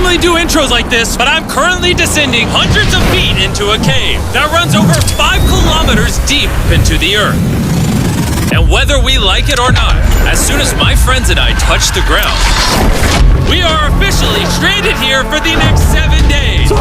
normally do intros like this, but I'm currently descending hundreds of feet into a cave that runs over 5 kilometers deep into the earth. And whether we like it or not, as soon as my friends and I touch the ground, we are officially stranded here for the next 7 days.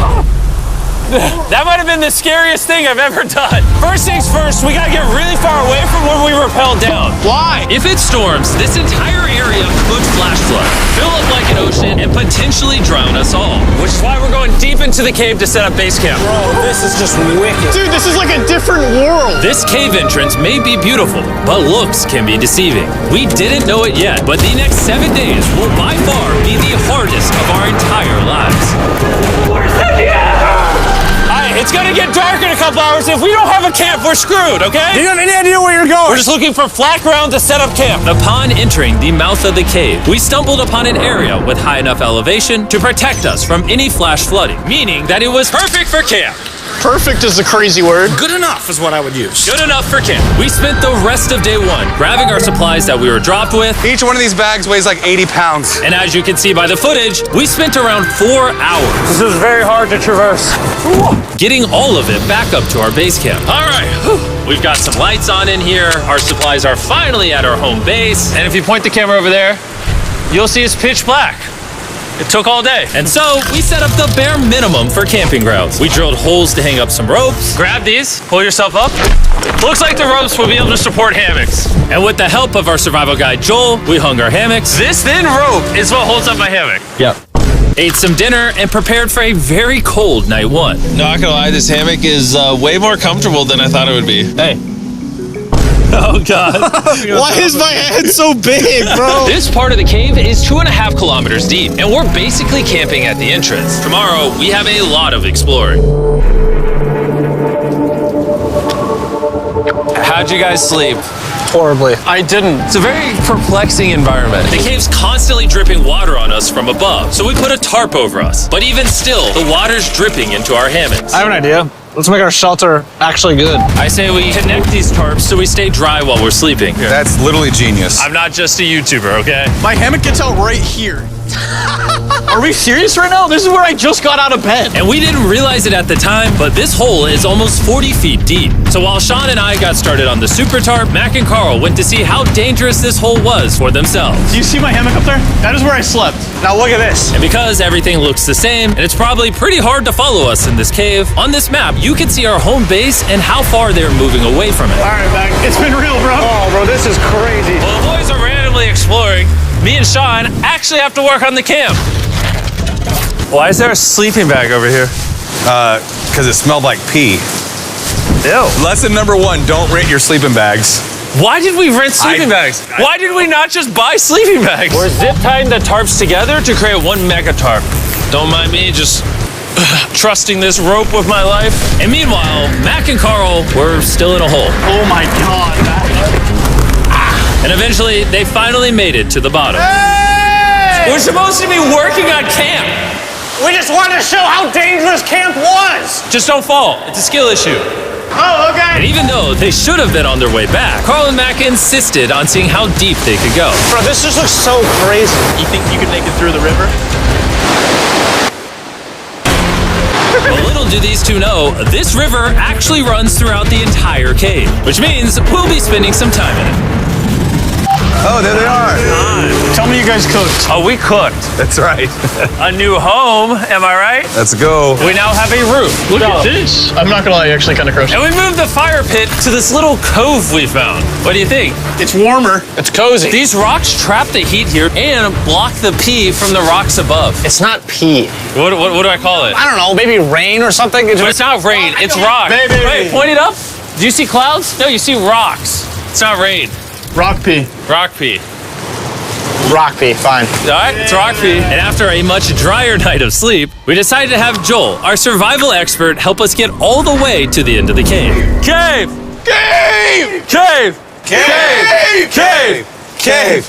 That might have been the scariest thing I've ever done. First things first, we gotta get really far away from where we rappelled down. Why? If it storms, this entire area could flash flood, fill up like an ocean, and potentially drown us all. Which is why we're going deep into the cave to set up base camp. Bro, this is just wicked. Dude, this is like a different world. This cave entrance may be beautiful, but looks can be deceiving. We didn't know it yet, but the next 7 days will by far be the hardest of our entire lives. Where's the It's gonna get dark in a couple hours. If we don't have a camp, we're screwed, okay? Do you have any idea where you're going? We're just looking for flat ground to set up camp. Upon entering the mouth of the cave, we stumbled upon an area with high enough elevation to protect us from any flash flooding, meaning that it was perfect for camp. Perfect is a crazy word. Good enough is what I would use. Good enough for camp. We spent the rest of day one grabbing our supplies that we were dropped with. Each one of these bags weighs like 80 pounds. And as you can see by the footage, we spent around 4 hours. This is very hard to traverse. Getting all of it back up to our base camp. All right, we've got some lights on in here. Our supplies are finally at our home base. And if you point the camera over there, you'll see it's pitch black. It took all day. And so we set up the bare minimum for camping grounds. We drilled holes to hang up some ropes. Grab these, pull yourself up. Looks like the ropes will be able to support hammocks. And with the help of our survival guide, Joel, we hung our hammocks. This thin rope is what holds up my hammock. Yep. Ate some dinner and prepared for a very cold night one. Not gonna lie, this hammock is way more comfortable than I thought it would be. Hey. Oh, God. Why is my head so big, bro? This part of the cave is 2.5 kilometers deep, and we're basically camping at the entrance. Tomorrow, we have a lot of exploring. How'd you guys sleep? Horribly. I didn't. It's a very perplexing environment. The cave's constantly dripping water on us from above, so we put a tarp over us. But even still, the water's dripping into our hammocks. I have an idea. Let's make our shelter actually good. I say we connect these tarps so we stay dry while we're sleeping. That's literally genius. I'm not just a YouTuber, okay? My hammock gets out right here. Are we serious right now? This is where I just got out of bed. And we didn't realize it at the time, but this hole is almost 40 feet deep. So while Sean and I got started on the super tarp, Mac and Carl went to see how dangerous this hole was for themselves. Do you see my hammock up there? That is where I slept. Now look at this. And because everything looks the same, and it's probably pretty hard to follow us in this cave, on this map, you can see our home base and how far they're moving away from it. All right, Mac. It's been real, bro. Oh, bro, this is crazy. While the boys are randomly exploring, me and Sean actually have to work on the camp. Why is there a sleeping bag over here? Because it smelled like pee. Ew. Lesson number 1, don't rent your sleeping bags. Why did we rent sleeping bags? Why did we not just buy sleeping bags? We're zip tying the tarps together to create one mega tarp. Don't mind me just trusting this rope with my life. And meanwhile, Mac and Carl were still in a hole. Oh my God, Mac. And eventually, they finally made it to the bottom. Hey! We're supposed to be working on camp. We just wanted to show how dangerous camp was. Just don't fall. It's a skill issue. Oh, okay. And even though they should have been on their way back, Carl and Mac insisted on seeing how deep they could go. Bro, this just looks so crazy. You think you could make it through the river? But little do these two know, this river actually runs throughout the entire cave, which means we'll be spending some time in it. Oh, there they are. Tell me you guys cooked. Oh, we cooked. That's right. A new home, am I right? Let's go. We now have a roof. Look at this. I'm not gonna lie, you're actually kind of gross. And we moved the fire pit to this little cove we found. What do you think? It's warmer. It's cozy. These rocks trap the heat here and block the pee from the rocks above. It's not pee. What do I call it? I don't know, maybe rain or something. But it's not rain, it's rock. Baby. Wait, point it up. Do you see clouds? No, you see rocks. It's not rain. Rock pee. Rock pee. Rock pee, fine. All right, it's rock pee. And after a much drier night of sleep, we decided to have Joel, our survival expert, help us get all the way to the end of the cave. Cave! Cave! Cave! Cave! Cave! Cave!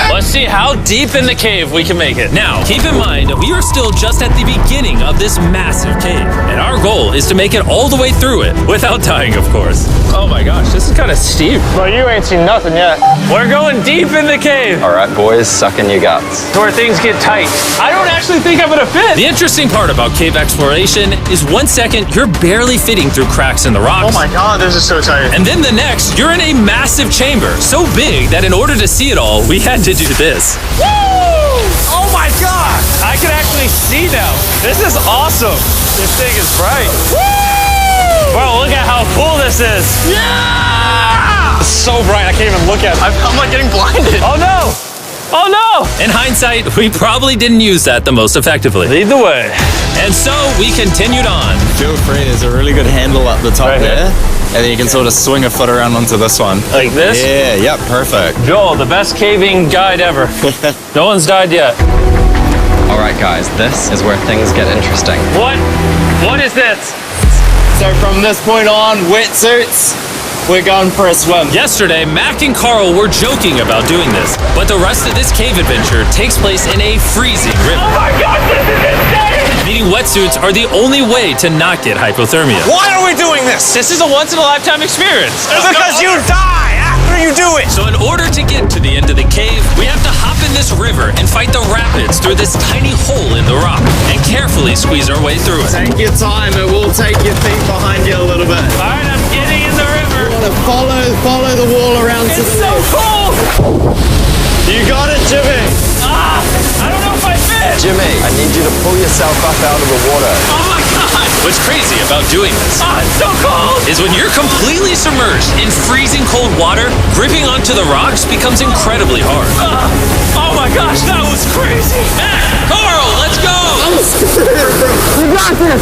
Let's see how deep in the cave we can make it. Now, keep in mind, we are still just at the beginning of this massive cave, and our goal is to make it all the way through it, without dying, of course. Oh my gosh, this is kind of steep. Well, you ain't seen nothing yet. We're going deep in the cave. All right, boys, suck in your guts. To where things get tight. I don't actually think I'm gonna fit. The interesting part about cave exploration is 1 second, you're barely fitting through cracks in the rocks. Oh my God, this is so tight. And then the next, you're in a massive chamber, so big that in order to see it all, we had to do this. Woo! Oh my God! I can actually see now. This is awesome. This thing is bright. Woo! Bro, look at how cool this is. Yeah! It's so bright, I can't even look at it. I'm like getting blinded. Oh no! Oh no! In hindsight, we probably didn't use that the most effectively. Lead the way. And so we continued on. Feel free, there's a really good handle up the top Right there. here. And then you can sort of swing a foot around onto this one. Like this? Yeah, yep, perfect. Joel, the best caving guide ever. No one's died yet. All right, guys, this is where things get interesting. What? What is this? So from this point on, wetsuits, we're going for a swim. Yesterday, Mac and Carl were joking about doing this, but the rest of this cave adventure takes place in a freezing river. Oh my God, this is insane! Needing wetsuits are the only way to not get hypothermia. Why are we doing this? This is a once-in-a-lifetime experience. Because you die after you do it. So in order to get to the end of the cave, we have to hop in this river and fight the rapids through this tiny hole in the rock and carefully squeeze our way through it. Take your time, it will take your feet behind you a little bit. All right, I'm getting in the river. Follow the wall around to It's the so left. cool. You got it, Jimmy. Ah, I don't know if I fit. Jimmy, I need you to pull yourself up out of the water. Oh my God. What's crazy about doing this It's so cold. is when you're completely submerged in freezing cold water, gripping onto the rocks becomes incredibly hard. Oh my gosh, that was crazy. Mac, Carl, let's go. You got this.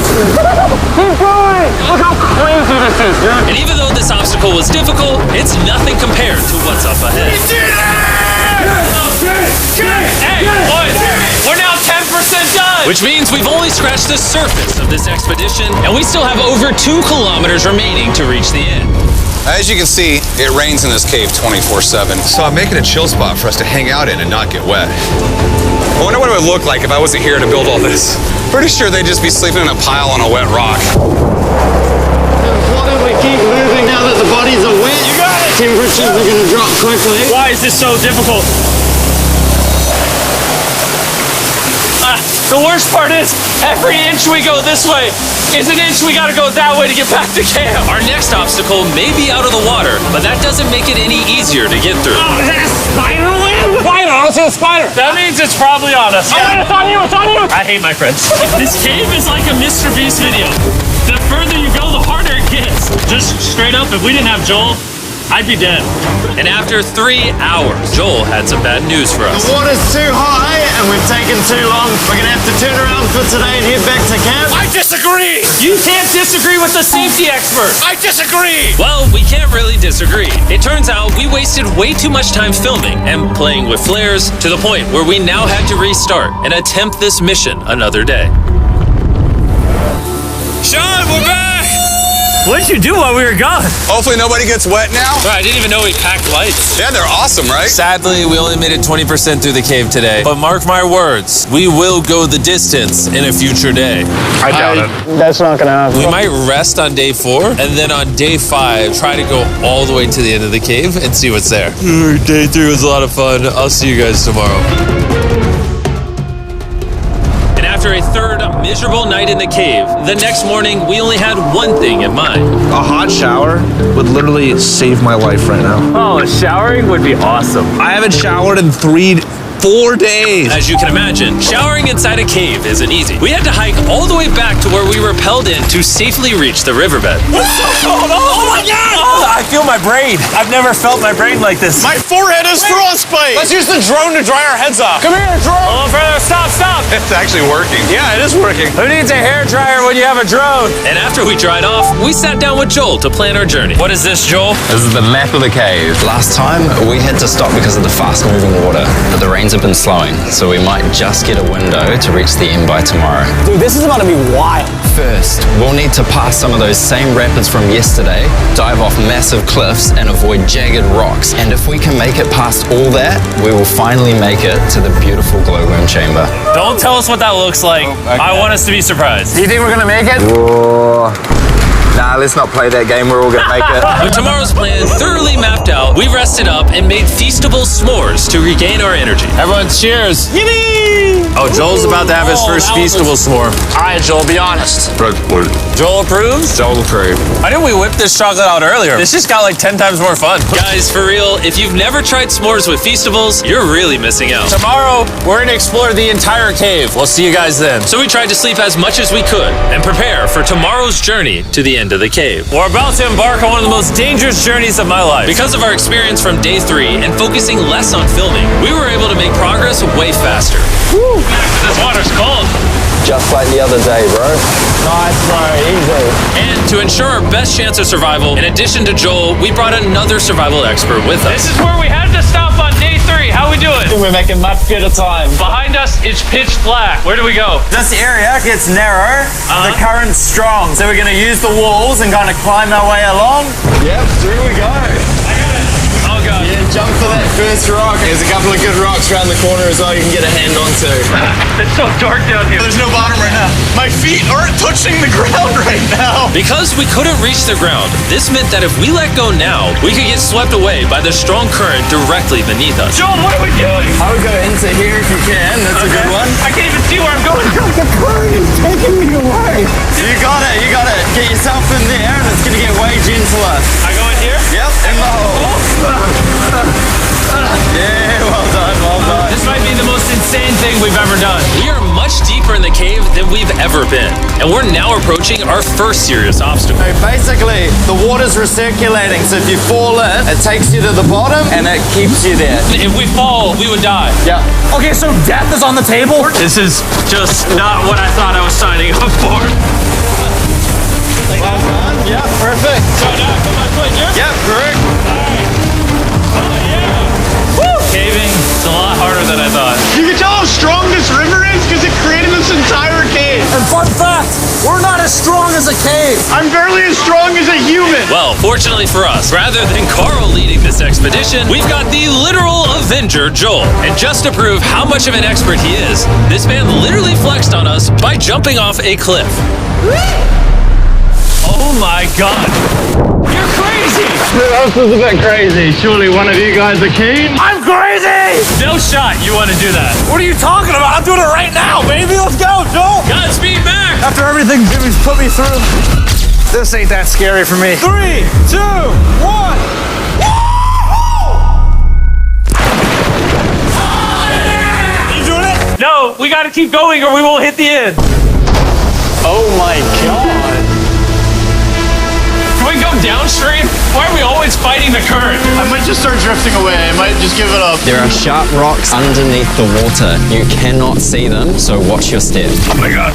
Keep going. Look how crazy this is, dude. And even though this obstacle was difficult, it's nothing compared to what's up ahead. Hey, boys, we're now 10% done. Which means we've only scratched the surface of this expedition, and we still have over 2 kilometers remaining to reach the end. As you can see, it rains in this cave 24/7. So I'm making a chill spot for us to hang out in and not get wet. I wonder what it would look like if I wasn't here to build all this. Pretty sure they'd just be sleeping in a pile on a wet rock. Why don't we keep moving now that the bodies are wet? You got it. Temperatures are going to drop quickly. Why is this so difficult? The worst part is, every inch we go this way is an inch we gotta go that way to get back to camp. Our next obstacle may be out of the water, but that doesn't make it any easier to get through. Oh, is that a spider web? Spider, I don't see a spider. That means it's probably on us. Yeah. It's on you, it's on you. I hate my friends. This cave is like a Mr. Beast video. The further you go, the harder it gets. Just straight up, if we didn't have Joel, I'd be dead. And after 3 hours, Joel had some bad news for us. The water's too high and we've taken too long. We're going to have to turn around for today and head back to camp. I disagree. You can't disagree with the safety expert. I disagree. Well, we can't really disagree. It turns out we wasted way too much time filming and playing with flares to the point where we now had to restart and attempt this mission another day. Sean, we're back. What did you do while we were gone? Hopefully nobody gets wet now. I didn't even know we packed lights. Yeah, they're awesome, right? Sadly, we only made it 20% through the cave today. But mark my words, we will go the distance in a future day. I doubt it. That's not gonna happen. We might rest on day 4, and then on day 5, try to go all the way to the end of the cave and see what's there. Day 3 was a lot of fun. I'll see you guys tomorrow. And after a third miserable night in the cave, the next morning we only had one thing in mind. A hot shower would literally save my life right now. Oh, showering would be awesome. I haven't showered in 4 days. As you can imagine, showering inside a cave isn't easy. We had to hike all the way back to where we rappelled in to safely reach the riverbed. Oh my God! I feel my brain. I've never felt my brain like this. My forehead is frostbite. Let's use the drone to dry our heads off. Come here, drone. A little further. Stop. It's actually working. Yeah, it is working. Who needs a hair dryer when you have a drone? And after we dried off, we sat down with Joel to plan our journey. What is this, Joel? This is the map of the cave. Last time, we had to stop because of the fast-moving water, but the rains have been slowing, so we might just get a window to reach the end by tomorrow. Dude, this is about to be wild. First, we'll need to pass some of those same rapids from yesterday, dive off massive cliffs, and avoid jagged rocks. And if we can make it past all that, we will finally make it to the beautiful glowworm chamber. Don't tell us what that looks like. I want us to be surprised. Do you think we're gonna make it? Nah, let's not play that game. We're all gonna make it. With tomorrow's plan thoroughly mapped out, we rested up and made feastable s'mores to regain our energy. Everyone, cheers. Oh, Joel's about to have his first feastable s'more. All right, Joel, be honest. Joel approves? Joel approved. Why didn't we whip this chocolate out earlier? This just got like 10 times more fun. Guys, for real, if you've never tried s'mores with feastables, you're really missing out. Tomorrow, we're gonna explore the entire cave. We'll see you guys then. So we tried to sleep as much as we could and prepare for tomorrow's journey to the end of the cave. We're about to embark on one of the most dangerous journeys of my life. Because of our experience from day 3 and focusing less on filming, we were able to make progress way faster. Woo. This water's cold. Just like the other day, bro. Nice, bro, easy. And to ensure our best chance of survival, in addition to Joel, we brought another survival expert with This us. is where we had to stop on day 3. How we doing? We're making much better time. Behind us, it's pitch black. Where do we go? This area gets narrow, the current's strong, so we're gonna use the walls and kind of climb our way along. Yep, through we go. Oh god. Yeah, jump for that first rock. There's a couple of good rocks around the corner as well you can get a hand onto. It's so dark down here. There's no bottom right now. My feet aren't touching the ground right now. Because we couldn't reach the ground, this meant that if we let go now, we could get swept away by the strong current directly beneath us. Joel, what are we doing? I would go into here if you can. That's a good one. I can't even see where I'm going. The current is taking me away. You got it. You got it. Get yourself in there and it's going to get way gentler. I go in here? Yep, in the hole. Yeah, well done, well done. This might be the most insane thing we've ever done. We are much deeper in the cave than we've ever been, and we're now approaching our first serious obstacle. So basically, the water's recirculating, so if you fall in, it takes you to the bottom and it keeps you there. If we fall, we would die. Yeah. Okay, so death is on the table? This is just not what I thought I was signing up for. Well done. Yeah, perfect. So now I put my foot here? Yep, correct. Caving is a lot harder than I thought. You can tell how strong this river is because it created this entire cave. And fun fact, we're not as strong as a cave. I'm barely as strong as a human. Well, fortunately for us, rather than Carl leading this expedition, we've got the literal Avenger, Joel. And just to prove how much of an expert he is, this man literally flexed on us by jumping off a cliff. Oh my god. You're crazy! This is a bit crazy. Surely one of you guys are keen? I'm crazy! No shot you want to do that. What are you talking about? I'm doing it right now, baby. Let's go, Joel. Godspeed, Mac! After everything Jimmy's put me through, this ain't that scary for me. 3, 2, 1. You doing it? No, we gotta keep going or we won't hit the end. Oh my god. Can we go downstream? Why are we always fighting the current? I might just start drifting away. I might just give it up. There are sharp rocks underneath the water. You cannot see them, so watch your step. Oh my god.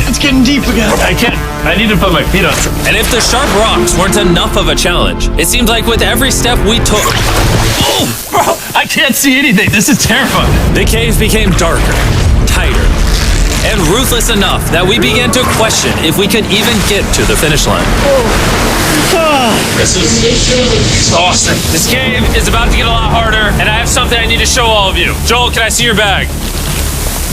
It's getting deep again. I can't. I need to put my feet on. And if the sharp rocks weren't enough of a challenge, it seems like with every step we took, Oh, bro, I can't see anything. This is terrifying. the cave became darker, tighter, and ruthless enough that we began to question if we could even get to the finish line. This is exhausting. This cave is about to get a lot harder, and I have something I need to show all of you. Joel, can I see your bag?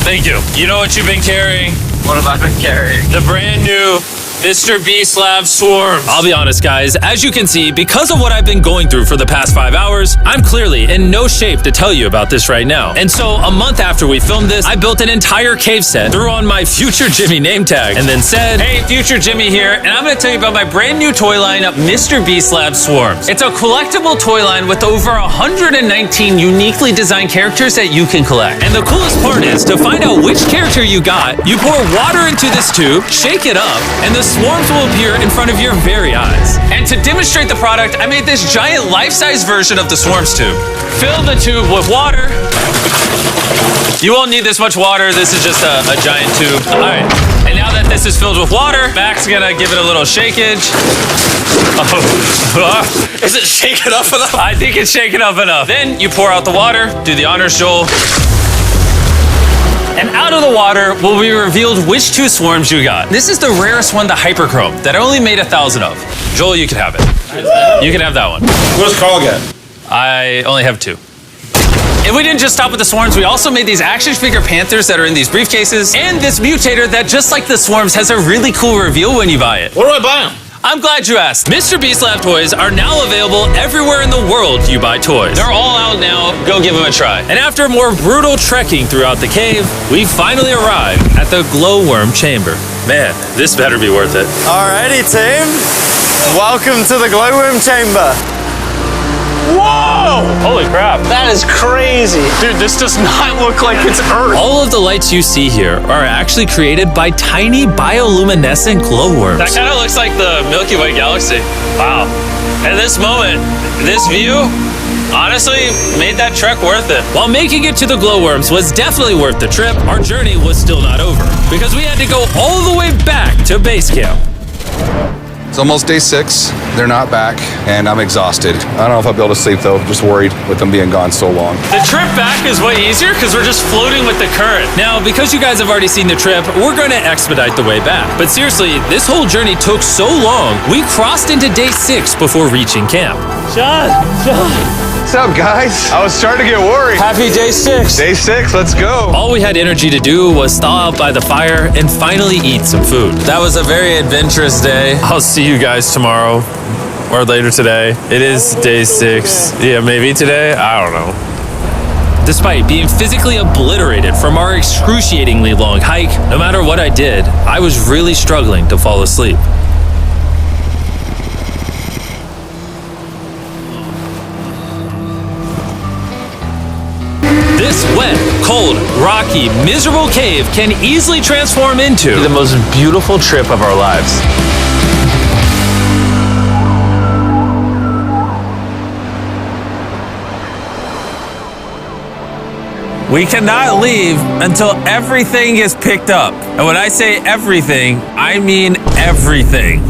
Thank you. You know what you've been carrying? What have I been carrying? The brand new Mr. Beast Lab Swarms. I'll be honest, guys, as you can see, because of what I've been going through for the past 5 hours, I'm clearly in no shape to tell you about this right now. And so, a month after we filmed this, I built an entire cave set, threw on my Future Jimmy name tag, and then said, hey, Future Jimmy here, and I'm gonna tell you about my brand new toy line, Mr. Beast Lab Swarms. It's a collectible toy line with over 119 uniquely designed characters that you can collect. And the coolest part is, to find out which character you got, you pour water into this tube, shake it up, and the swarms will appear in front of your very eyes. And to demonstrate the product, I made this giant life-size version of the swarms tube. Fill the tube with water. You won't need this much water. This is just a giant tube. All right. And now that this is filled with water, Mac's gonna give it a little shakeage. Oh. Is it shaken up enough? I think it's shaken up enough. Then you pour out the water. Do the honors, Joel. And out of the water will be revealed which 2 swarms you got. This is the rarest one, the hyperchrome, that I only made 1,000 of. Joel, you can have it. You can have that one. What's Carl get? I only have 2. And we didn't just stop with the swarms, we also made these action figure panthers that are in these briefcases, and this mutator that, just like the swarms, has a really cool reveal when you buy it. Where do I buy them? I'm glad you asked. Mr. Beast Lab toys are now available everywhere in the world you buy toys. They're all out now, go give them a try. And after more brutal trekking throughout the cave, we finally arrived at the glowworm chamber. Man, this better be worth it. Alrighty, team. Welcome to the glowworm chamber. Whoa! Holy crap. That is crazy. Dude, this does not look like it's Earth. All of the lights you see here are actually created by tiny bioluminescent glowworms. That kind of looks like the Milky Way galaxy. Wow. At this moment, this view, honestly, made that trek worth it. While making it to the glowworms was definitely worth the trip, our journey was still not over, because we had to go all the way back to base camp. It's almost day 6. They're not back, and I'm exhausted. I don't know if I'll be able to sleep, though. Just worried with them being gone so long. The trip back is way easier because we're just floating with the current. Now, because you guys have already seen the trip, we're going to expedite the way back. But seriously, this whole journey took so long, we crossed into day 6 before reaching camp. John. What's up, guys? I was starting to get worried. Happy day 6. Day 6, let's go. All we had energy to do was thaw out by the fire and finally eat some food. That was a very adventurous day. I'll see you guys tomorrow or later today. It is day 6. Yeah, maybe today. I don't know. Despite being physically obliterated from our excruciatingly long hike, no matter what I did, I was really struggling to fall asleep. This wet, cold, rocky, miserable cave can easily transform into the most beautiful trip of our lives. We cannot leave until everything is picked up. And when I say everything, I mean everything.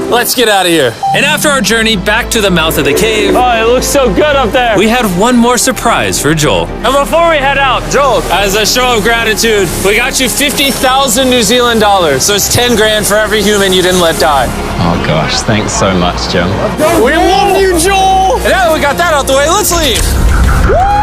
Let's get out of here. And after our journey back to the mouth of the cave, Oh, it looks so good up there. we had one more surprise for Joel. And before we head out, Joel, as a show of gratitude, we got you 50,000 New Zealand dollars. So it's 10 grand for every human you didn't let die. Oh gosh, thanks so much, Jim. We love you, Joel. And now that we got that out the way, let's leave.